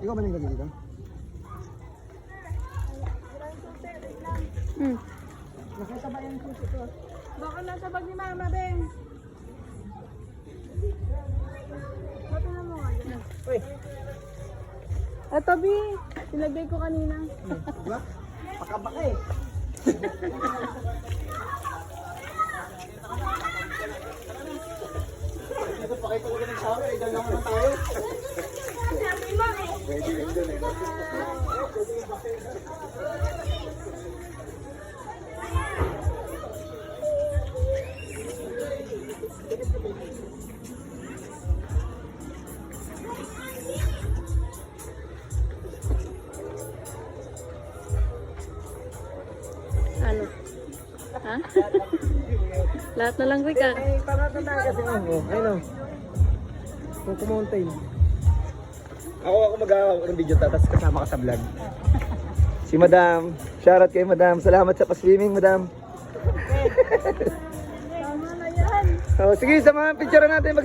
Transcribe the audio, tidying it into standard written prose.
Ikaw ba nang gabi dito? Nakasabay ang susi ko. Baka nasa bag ni Mama, Beng. Ba't na mo nga dyan? Uy! Eto, B. Silagay ko kanina. Diba? Pakabaka eh. Ito pakita ko ng shower, ay dalawa na tayo. Pwede rin doon eh. Ano? Ha? Lahat na lang, Rick, ah. Ay, pamatanda kasi ako. Ayun o. Kung kumountain. Ako mag-aawak ng video tapos kasama ka sa vlog. Si Madam. Shoutout kay Madam. Salamat sa pa-swimming, Madam. Tama na yan. Oh, sige, samahan picture natin.